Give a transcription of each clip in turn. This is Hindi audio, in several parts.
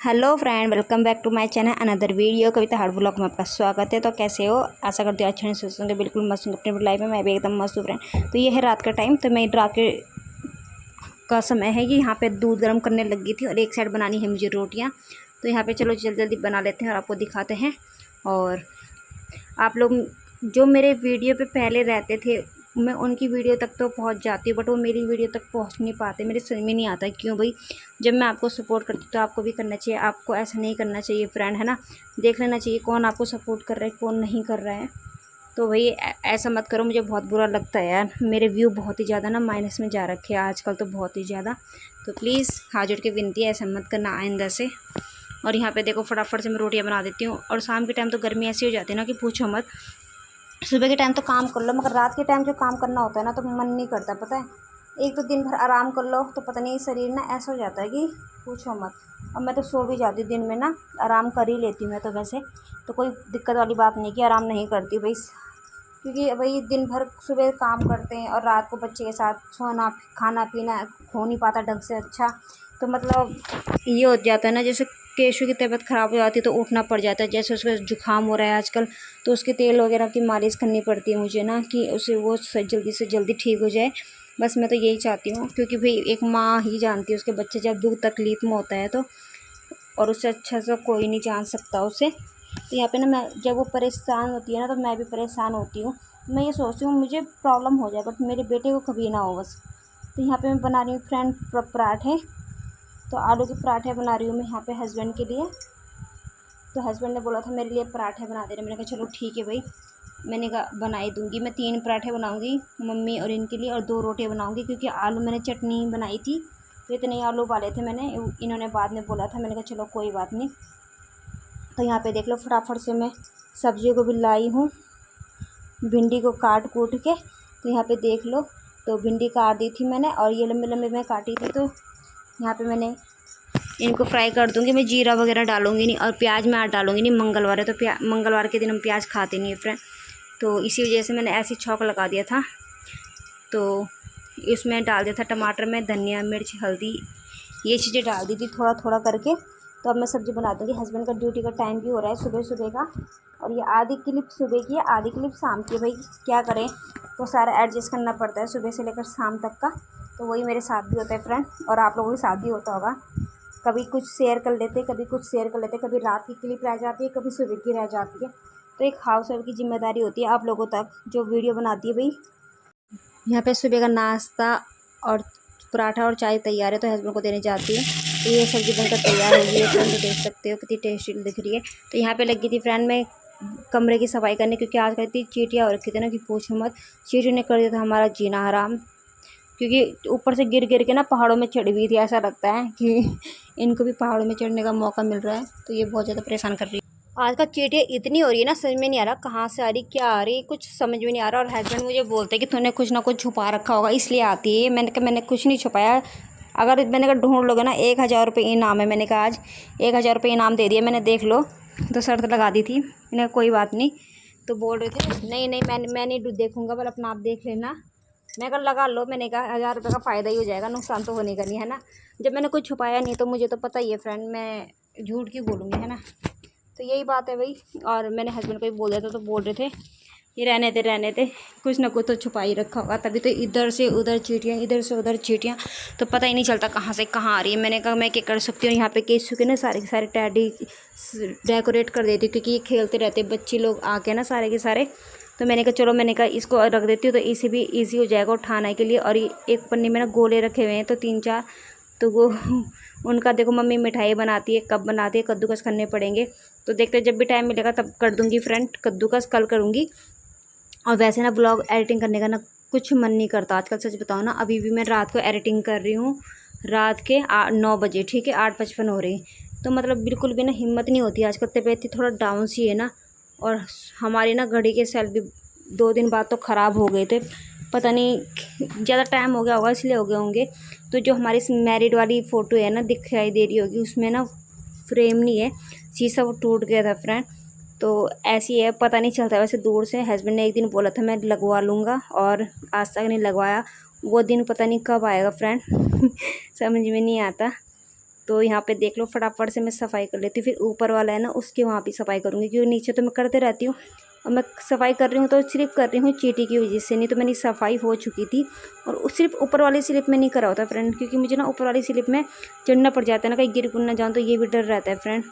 Hello friend, welcome back to my channel another video. Kavita hard blog में आपका स्वागत है। तो कैसे हो? आशा करती हूँ अच्छे से होंगे। बिल्कुल मस्त हूँ अपनी लाइफ में। मैं भी एकदम मस्त हूँ फ्रेंड। तो ये है रात का टाइम। तो मैं रात के का समय है कि यहाँ पे दूध गर्म करने लगी थी और एक साइड बनानी है मुझे रोटियाँ। तो यहाँ पे चलो जल्दी जल्दी बना लेते हैं और आपको दिखाते हैं। और आप लोग जो मेरे वीडियो पे पहले रहते थे, मैं उनकी वीडियो तक तो पहुंच जाती हूँ, बट वो मेरी वीडियो तक पहुंच नहीं पाते। मेरे समझ में नहीं आता क्यों भाई। जब मैं आपको सपोर्ट करती हूँ तो आपको भी करना चाहिए। आपको ऐसा नहीं करना चाहिए फ्रेंड, है ना। देख लेना चाहिए कौन आपको सपोर्ट कर रहा है, कौन नहीं कर रहा है। तो भाई ऐसा मत करो, मुझे बहुत बुरा लगता है यार। मेरे व्यू बहुत ही ज़्यादा ना माइनस में जा रखे हैं आजकल, तो बहुत ही ज़्यादा। तो प्लीज़ हाथ जोड़ के विनती है, ऐसा मत करना आइंदा से। और यहाँ पे देखो फटाफट से मैं रोटियाँ बना देती हूँ। और शाम के टाइम तो गर्मी ऐसी हो जाती है ना कि पूछो मत। सुबह के टाइम तो काम कर लो, मगर रात के टाइम जो काम करना होता है ना, तो मन नहीं करता, पता है। एक तो दिन भर आराम कर लो तो पता नहीं शरीर ना ऐसा हो जाता है कि पूछो मत। और मैं तो सो भी जाती हूँ दिन में ना, आराम कर ही लेती हूँ मैं तो वैसे। तो कोई दिक्कत वाली बात नहीं कि आराम नहीं करती भाई, क्योंकि भाई दिन भर सुबह काम करते हैं और रात को बच्चे के साथ सोना खाना पीना हो नहीं पाता ढंग से अच्छा। तो मतलब ये हो जाता है ना, जैसे केशु की तबीयत ख़राब हो जाती है तो उठना पड़ जाता है। जैसे उसका जुकाम हो रहा है आजकल, तो उसके तेल वगैरह की मालिश करनी पड़ती है मुझे ना, कि उसे वो जल्दी से जल्दी ठीक हो जाए। बस मैं तो यही चाहती हूँ, क्योंकि भाई एक माँ ही जानती है उसके बच्चे जब दुख तकलीफ़ में होता है तो। और उससे अच्छा से कोई नहीं जान सकता उसे। तो यहाँ पे ना मैं जब वो परेशान होती है ना, तो मैं भी परेशान होती हूँ। मैं ये सोचती हूँ मुझे प्रॉब्लम हो जाए, बट मेरे बेटे को कभी ना हो बस। तो यहाँ पे मैं बना रही हूँ फ्रेंड पराठे। तो आलू के पराठे बना रही हूँ मैं यहाँ पे हस्बैंड के लिए। तो हस्बैंड ने बोला था मेरे लिए पराठे बना दे रहे। मैंने कहा चलो ठीक है भाई, मैंने कहा बना ही दूँगी। मैं 3 पराठे बनाऊँगी मम्मी और इनके लिए, और 2 रोटियाँ बनाऊँगी, क्योंकि आलू मैंने चटनी बनाई थी तो इतने ही आलू उबाले थे मैंने। इन्होंने बाद में बोला था, मैंने कहा चलो कोई बात नहीं। तो यहाँ पे देख लो फटाफट से मैं सब्जियों को भी लाई हूँ, भिंडी को काट कूट के। तो यहाँ पे देख लो, तो भिंडी काट दी थी मैंने और ये लंबे लंबे मैं काटी थी। तो यहाँ पे मैंने इनको फ्राई कर दूँगी। मैं जीरा वगैरह डालूँगी नहीं, और प्याज मैं आज डालूँगी नहीं। मंगलवार है तो मंगलवार के दिन हम प्याज खाते नहीं है फ्रेंड। तो इसी वजह से मैंने ऐसी छौंक लगा दिया था। तो इसमें डाल दिया था टमाटर में, धनिया मिर्च हल्दी ये चीज़ें डाल दी थी थोड़ा थोड़ा करके। तो अब मैं सब्ज़ी बना दूँगी। हस्बैंड का ड्यूटी का टाइम भी हो रहा है सुबह सुबह का, और ये आधी क्लिप सुबह की है आधी क्लिप शाम की है। भाई क्या करें, तो सारा एडजस्ट करना पड़ता है सुबह से लेकर शाम तक का। तो वही मेरे साथ भी होता है फ्रेंड, और आप लोगों के साथ भी होता होगा। कभी कुछ शेयर कर लेते, कभी कुछ शेयर कर लेते, कभी रात की क्लिप रह जाती है, कभी सुबह की रह जाती है। तो एक हाउस वाइफ की जिम्मेदारी होती है आप लोगों तक जो वीडियो बनाती है भाई। यहाँ पे सुबह का नाश्ता और पराठा और चाय तैयार है, तो हस्बैंड को देने जाती है। तो ये सब्ज़ी बनकर तैयार हो गई है फ्रेंड, तो देख सकते हो कितनी टेस्टी दिख रही है। तो यहाँ पे लगी थी फ्रेंड मैं कमरे की सफाई करने, क्योंकि आजकल इतनी चींटियाँ हो रखी थी ना कि पूछो मत। चींटियों ने कर दिया था हमारा जीना हराम, क्योंकि ऊपर से गिर गिर के ना पहाड़ों में चढ़ी हुई थी। ऐसा लगता है कि इनको भी पहाड़ों में चढ़ने का मौका मिल रहा है। तो ये बहुत ज़्यादा परेशान कर रही है। आजकल चींटियाँ इतनी हो रही है ना, समझ में नहीं आ रहा कहाँ से आ रही क्या आ रही, कुछ समझ में नहीं आ रहा। और हस्बैंड मुझे बोलते हैं कि तूने कुछ ना कुछ छुपा रखा होगा इसलिए आती है। मैंने कहा मैंने कुछ नहीं छुपाया। अगर मैंने कहा ढूंढ लोगे ना 1000 रुपये इनाम है। मैंने कहा आज 1000 रुपये इनाम दे दिया मैंने, देख लो। तो शर्त लगा दी थी, मैंने कहा कोई बात नहीं। तो बोल रहे थे नहीं नहीं मैं नहीं देखूँगा, पर अपना आप देख लेना। मैं कहा लगा लो, मैंने कहा 1000 रुपये का फ़ायदा ही हो जाएगा, नुकसान तो होने का नहीं है ना। जब मैंने कुछ छुपाया नहीं तो मुझे तो पता ही है फ्रेंड, मैं झूठ क्यों बोलूँगी, है ना। तो यही बात है भाई। और मैंने हस्बैंड को भी बोल दिया था, तो बोल रहे थे ये रहने थे कुछ ना कुछ तो छुपा ही रखा होगा, तभी तो इधर से उधर चींटियाँ इधर से उधर चींटियाँ, तो पता ही नहीं चलता कहाँ से कहाँ आ रही है। मैंने कहा मैं क्या कर सकती हूँ। यहाँ पे केसु के ना सारे के सारे टैडी डेकोरेट कर देती हूँ, क्योंकि ये खेलते रहते बच्चे लोग आके ना सारे के सारे। तो मैंने कहा चलो, मैंने कहा इसको रख देती हूँ तो इसे भी ईजी हो जाएगा उठाने के लिए। और ये एक पन्नी में ना गोले रखे हुए हैं, तो 3-4 तो वो उनका देखो मम्मी मिठाई बनाती है, कब बनाती है, कद्दूकस करने पड़ेंगे। तो देखते जब भी टाइम मिलेगा तब कर दूँगी फ्रेंड, कद्दूकस कल करूँगी। और वैसे ना ब्लॉग एडिटिंग करने का ना कुछ मन नहीं करता आजकल, सच बताओ ना। अभी भी मैं रात को एडिटिंग कर रही हूँ, रात के 9 बजे, ठीक है 8:55 हो रही। तो मतलब बिल्कुल भी ना हिम्मत नहीं होती आजकल, तबीयत थोड़ा डाउन सी है ना। और हमारी ना घड़ी के सेल भी 2 दिन बाद तो ख़राब हो गए थे, पता नहीं ज़्यादा टाइम हो गया होगा इसलिए हो गए होंगे। तो जो हमारी मैरिड वाली फ़ोटो है ना दिखाई दे रही होगी, उसमें ना फ्रेम नहीं है, शीशा वो टूट गया था फ्रेंड। तो ऐसी है, पता नहीं चलता वैसे दूर से। हस्बैंड ने एक दिन बोला था मैं लगवा लूँगा, और आज तक नहीं लगवाया। वो दिन पता नहीं कब आएगा फ्रेंड समझ में नहीं आता। तो यहाँ पे देख लो फटाफट से मैं सफाई कर लेती हूँ। फिर ऊपर वाला है ना उसके वहाँ भी सफाई करूँगी, क्योंकि नीचे तो मैं करते रहती हूँ और मैं सफाई कर रही हूँ तो सिर्फ कर रही हूँ चींटी की वजह से, नहीं तो मेरी सफाई हो चुकी थी। और सिर्फ ऊपर वाली स्लिप में नहीं करा होता फ्रेंड, क्योंकि मुझे ना ऊपर वाली स्लिप में चढ़ना पड़ जाता है ना, कहीं गिर गुर ना जाऊँ तो ये भी डर रहता है फ्रेंड,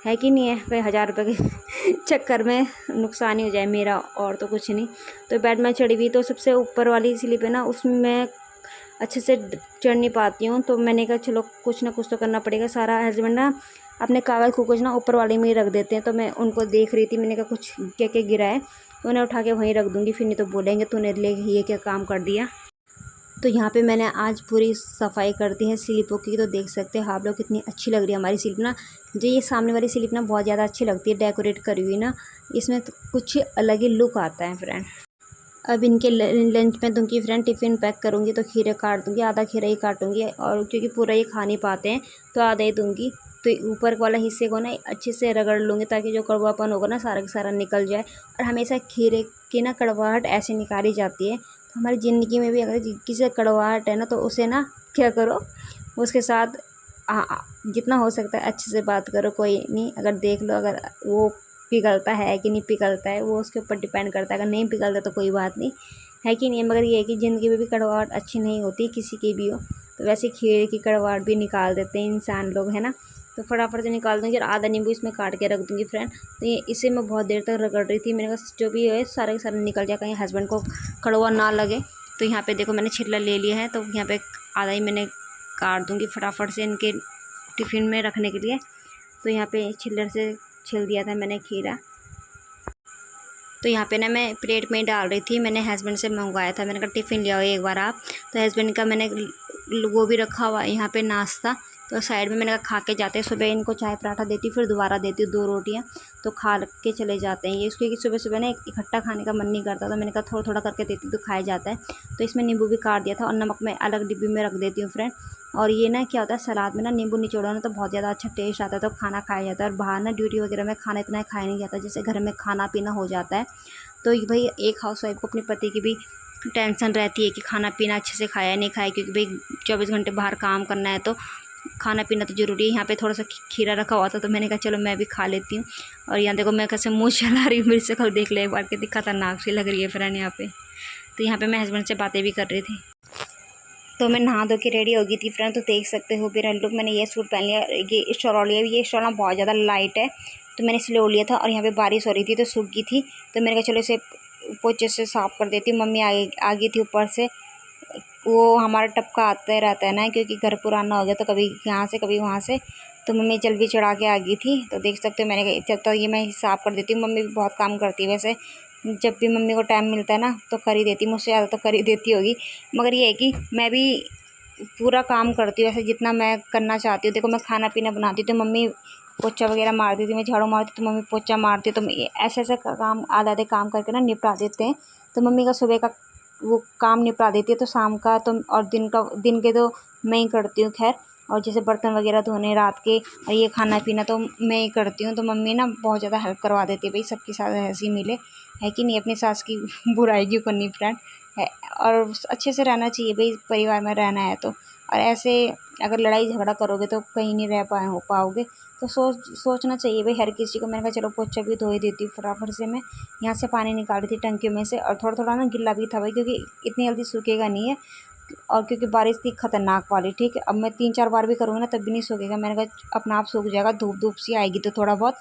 है कि नहीं है। कहीं 1000 रुपये के चक्कर में नुकसान ही हो जाए मेरा, और तो कुछ नहीं। तो बेड में चढ़ी हुई तो सबसे ऊपर वाली स्लिप है ना उसमें मैं अच्छे से चढ़ नहीं पाती हूँ। तो मैंने कहा चलो कुछ ना कुछ तो करना पड़ेगा। सारा हस्बैंड ना अपने कागज़ कुगज ना ऊपर वाले में ही रख देते हैं, तो मैं उनको देख रही थी, मैंने कहा कुछ क्या क्या गिरा है तो उन्हें उठा के वहीं रख दूँगी, फिर नहीं तो बोलेंगे तूने ले ये क्या काम कर दिया। तो यहाँ पे मैंने आज पूरी सफाई कर दी है स्लिपों की। तो देख सकते हैं आप लोग कितनी अच्छी लग रही है हमारी स्लिप ना। जो ये सामने वाली स्लिप ना बहुत ज़्यादा अच्छी लगती है डेकोरेट करी हुई ना, इसमें तो कुछ अलग ही लुक आता है फ्रेंड। अब इनके लंच में दूँगी फ्रेंड, टिफ़िन पैक करूँगी तो खीरे काट दूँगी, आधा खीरा ही काटूँगी, और क्योंकि पूरा ये खा नहीं पाते हैं तो आधा ही दूँगी। तो ऊपर वाला हिस्से को ना अच्छे से रगड़ लूँगी ताकि जो कड़वापन होगा ना सारा का सारा निकल जाए। और हमेशा खीरे की ना कड़वाहट ऐसे निकाली जाती है। तो हमारी ज़िंदगी में भी अगर किसी से कड़वाहट है ना तो उसे ना क्या करो, उसके साथ जितना हो सकता है अच्छे से बात करो। कोई नहीं, अगर देख लो अगर वो पिघलता है कि नहीं पिघलता है वो उसके ऊपर डिपेंड करता है। अगर नहीं पिघलता तो कोई बात नहीं, है कि नहीं। मगर ये है कि ज़िंदगी में भी कड़वाहट अच्छी नहीं होती किसी की भी हो, तो वैसे खीरे की कड़वाहट भी निकाल देते हैं इंसान लोग, है ना। तो फटाफट से निकाल दूँगी और आधा नींबू इसमें काट के रख दूँगी फ्रेंड। तो ये इसे मैं बहुत देर तक रगड़ रही थी, मैंने कहा जो भी है सारे के सारे निकल जाए, कहीं हस्बैंड को कड़वा ना लगे। तो यहाँ पे देखो मैंने छिलका ले लिया है, तो यहाँ पे आधा ही मैंने काट दूँगी फटाफट से इनके टिफ़िन में रखने के लिए। तो यहाँ पे छिल्लर से छिल दिया था मैंने खीरा। तो यहाँ पे ना मैं प्लेट में डाल रही थी, मैंने हस्बैंड से मंगवाया था, मैंने कहा टिफ़िन ले आओ एक बार आप। तो हस्बैंड का मैंने वो भी रखा हुआ है यहाँ पे नाश्ता, तो साइड में मैंने कहा खा के जाते हैं। सुबह इनको चाय पराठा देती हूँ, फिर दोबारा देती हूँ 2 रोटियाँ, तो खा के चले जाते हैं ये। क्योंकि सुबह सुबह ना इकट्ठा खाने का मन नहीं करता, तो मैंने कहा थोड़ा थोड़ा करके देती हूँ तो खाया जाता है। तो इसमें नींबू भी काट दिया था और नमक मैं अलग डिब्बी में रख देती हूँ फ्रेंड। और ये ना क्या होता है सलाद में ना नींबू निचोड़ो ना तो बहुत ज़्यादा अच्छा टेस्ट आता है, तो खाना खाया जाता है। और बाहर ना ड्यूटी वगैरह में खाना इतना खाया नहीं जाता, जैसे घर में खाना पीना हो जाता है। तो भाई एक हाउसवाइफ को अपने पति की भी टेंशन रहती है कि खाना पीना अच्छे से खाया नहीं खाया, क्योंकि भाई 24 घंटे बाहर काम करना है तो खाना पीना तो ज़रूरी है। यहाँ पे थोड़ा सा खीरा रखा हुआ था तो मैंने कहा चलो मैं भी खा लेती हूँ। और यहाँ देखो मैं कैसे मुँह चला रही हूँ, मेरी शक्ल देख ले एक बार, कितनी खतरनाक सी लग रही है फ्रेंड यहाँ पे। तो यहाँ पे मैं हस्बैंड से बातें भी कर रही थी। तो मैं नहा धो के रेडी हो गई थी फ्रेंड। तो देख सकते हो मेरा लुक, मैंने ये सूट पहन लिया, ये स्टॉल लिया, ये स्टॉल ना बहुत ज़्यादा लाइट है तो मैंने इसलिए ओढ़ लिया था। और यहाँ पे बारिश हो रही थी तो सूख गई थी, तो मैंने कहा चलो इसे पोछे से साफ़ कर देती हूँ। मम्मी आ गई थी ऊपर से, वो हमारा टपका आता रहता है ना, क्योंकि घर पुराना हो गया तो कभी यहाँ से कभी वहाँ से, तो मम्मी जल भी चढ़ा के आ गई थी। तो देख सकते हो मैंने जब तक ये मैं साफ़ कर देती हूँ। मम्मी भी बहुत काम करती है वैसे, जब भी मम्मी को टाइम मिलता है ना तो कर ही देती, मुझसे ज़्यादा तो कर ही देती होगी। मगर ये है कि मैं भी पूरा काम करती हूँ वैसे जितना मैं करना चाहती हूँ। देखो मैं खाना पीना बनाती हूँ तो मम्मी पोछा वगैरह मार देती, मैं झाड़ू मारती तो मम्मी पोछा मारती। तो ऐसे ऐसे काम आधे आधे काम करके ना निपटा देते हैं। तो मम्मी का सुबह का वो काम निपटा देती है, तो शाम का तो और दिन के तो मैं ही करती हूँ खैर। और जैसे बर्तन वगैरह धोने रात के और ये खाना पीना तो मैं ही करती हूँ। तो मम्मी ना बहुत ज़्यादा हेल्प करवा देती है, भाई सबके साथ ऐसे ही मिले, है कि नहीं। अपनी सास की बुराई क्यों करनी फ्रेंड, है। और अच्छे से रहना चाहिए भाई, परिवार में रहना है तो। और ऐसे अगर लड़ाई झगड़ा करोगे तो कहीं नहीं रह पाओगे। तो सोचना चाहिए भाई हर किसी को। मैंने कहा चलो पोछा भी धो ही देती हूँ फटाफट से। मैं यहाँ से पानी निकाल रही थी टंकियों में से, और थोड़ा थोड़ा ना गिल्ला भी था भाई, क्योंकि इतनी जल्दी सूखेगा नहीं है। और क्योंकि बारिश थी खतरनाक वाली, ठीक है। अब मैं 3-4 बार भी करूँगी ना तब भी नहीं सूखेगा। मैंने कहा अपना आप सूख जाएगा, धूप सी आएगी तो थोड़ा बहुत।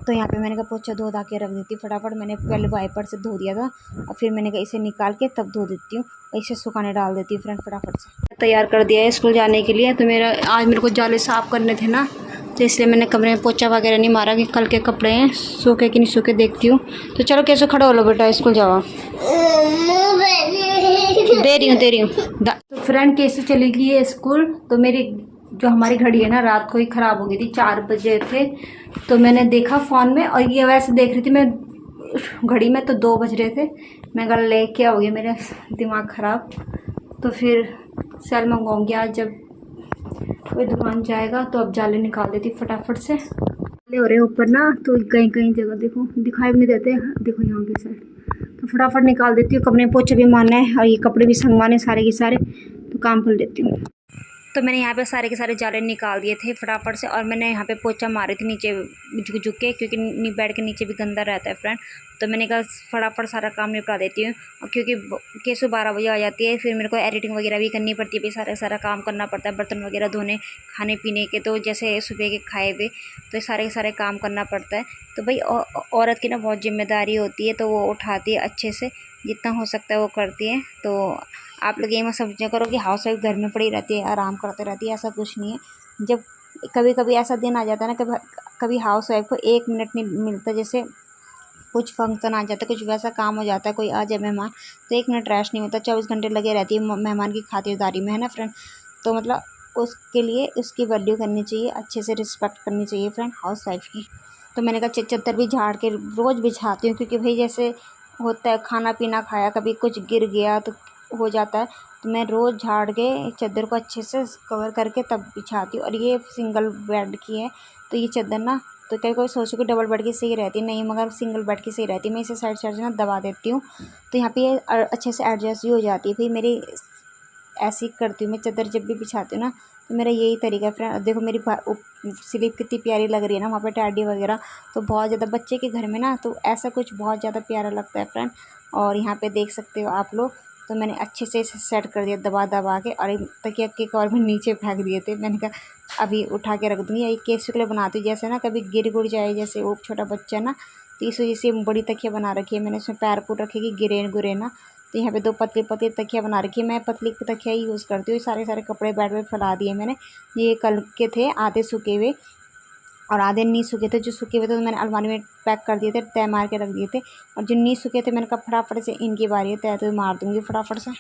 तो यहाँ पे मैंने कहा पोछा धो धा के रख देती फटाफट। मैंने पहले वाइपर से धो दिया था और फिर मैंने कहा इसे निकाल के तब धो देती हूँ, और इसे सुखाने डाल देती हूँ फ्रेंड फटाफट से। तैयार कर दिया है स्कूल जाने के लिए। तो आज मेरे को जाले साफ़ करने थे ना, तो इसलिए मैंने कमरे में पोछा वगैरह नहीं मारा कि कल के कपड़े हैं सूखे कि नहीं सूखे देखती हूँ। तो चलो कैसे खड़े हो लो बेटा, स्कूल जाओ। दे रही हूँ। तो फ्रेंड कैसे चली गई है स्कूल। तो मेरी जो हमारी घड़ी है ना रात को ही ख़राब हो गई थी, 4 बजे थे। तो मैंने देखा फ़ोन में, और ये वैसे देख रही थी मैं घड़ी में तो 2 बज रहे थे। मैं कहा ले क्या हो गया, मेरा दिमाग ख़राब। तो फिर सेल मंगवाऊँगी आज, जब कोई दुकान जाएगा तो अब जाले निकाल देती फटाफट से। जाले हो रहे ऊपर ना, तो कहीं कहीं जगह देखो दिखाई भी नहीं देते, देखो यहाँ की साइड। तो फटाफट निकाल देती हूँ। कपड़े पोछे भी मारना है और ये कपड़े भी संगवाने सारे के सारे, तो काम कर देती हूँ। तो मैंने यहाँ पे सारे के सारे जाले निकाल दिए थे फटाफट से, और मैंने यहाँ पे पोछा मारी थी नीचे झुक झुक के, क्योंकि बेड के नीचे भी गंदा रहता है फ्रेंड। तो मैंने कहा फटाफट सारा काम निपटा देती हूँ, और क्योंकि केसु 12 बजे आ जाती है, फिर मेरे को एडिटिंग वगैरह भी करनी पड़ती है, भाई सारा काम करना पड़ता है, बर्तन वगैरह धोने, खाने पीने के, तो जैसे सुबह के खाए हुए, तो सारे के सारे काम करना पड़ता है। तो भाई औरत की ना बहुत जिम्मेदारी होती है, तो वो उठाती है अच्छे से, जितना हो सकता है वो करती है। तो आप लोग ये मत समझा करो कि हाउस वाइफ घर में पड़ी रहती है, आराम करते रहती है, ऐसा कुछ नहीं है। जब कभी कभी ऐसा दिन आ जाता है ना, कभी कभी हाउस वाइफ को 1 मिनट नहीं मिलता, जैसे कुछ फंक्शन आ जाता है, कुछ वैसा काम हो जाता है, कोई आ जाए मेहमान, तो 1 मिनट रेस्ट नहीं होता, 24 घंटे लगे रहती है मेहमान की खातिरदारी में, है ना फ्रेंड। तो मतलब उसके लिए उसकी वैल्यू करनी चाहिए, अच्छे से रिस्पेक्ट करनी चाहिए फ्रेंड हाउस वाइफ की। तो मैंने कहा चद्दर भी झाड़ के रोज़ बिछाती हूँ, क्योंकि भाई जैसे होता है खाना पीना खाया, कभी कुछ गिर गया तो हो जाता है, तो मैं रोज़ झाड़ के चादर को अच्छे से कवर करके तब बिछाती हूँ। और ये सिंगल बेड की है, तो ये चादर ना, तो कभी कभी सोचो कि डबल बेड की सही रहती है, नहीं मगर सिंगल बेड की सही रहती है। मैं इसे साइड साइड से ना दबा देती हूँ, तो यहाँ पे ये अच्छे से एडजस्ट भी हो जाती है। भाई मेरी ऐसी करती हूँ मैं, चादर जब भी बिछाती हूँ ना, तो मेरा यही तरीका है फ्रेंड। देखो मेरी स्लीप कितनी प्यारी लग रही है ना, वहाँ पे टैडी वगैरह, तो बहुत ज़्यादा बच्चे के घर में ना, तो ऐसा कुछ बहुत ज़्यादा प्यारा लगता है फ्रेंड। और यहाँ पे देख सकते हो आप लोग, तो मैंने अच्छे से इसे सेट कर दिया दबा दबा के, और तकिया के कवर में नीचे फेंक दिए थे। मैंने कहा अभी उठा के रख दूँगी, ये केस के लिए बनाती हूँ, जैसे ना कभी गिर गुड़ जाए, जैसे वो छोटा बच्चा ना, तो इस वजह से बड़ी तकिया बना रखी है मैंने, उसमें पैर पूर रखे कि गिरे गुरे ना। तो यहाँ पे 2 पतली पतली तकिया बना रखी है, मैं पतली तकिया ही यूज़ करती हूँ। सारे सारे कपड़े बेड पे फैला दिए मैंने, ये कल के थे आधे सूखे हुए, और आधे नहीं सूखे थे। जो सूखे हुए थे तो मैंने अलमारी में पैक कर दिए थे, तय मार के रख दिए थे, और जो नहीं सूखे थे मैंने कहा फटाफट से इनकी बारी है, तय तो मार दूँगी फटाफट से।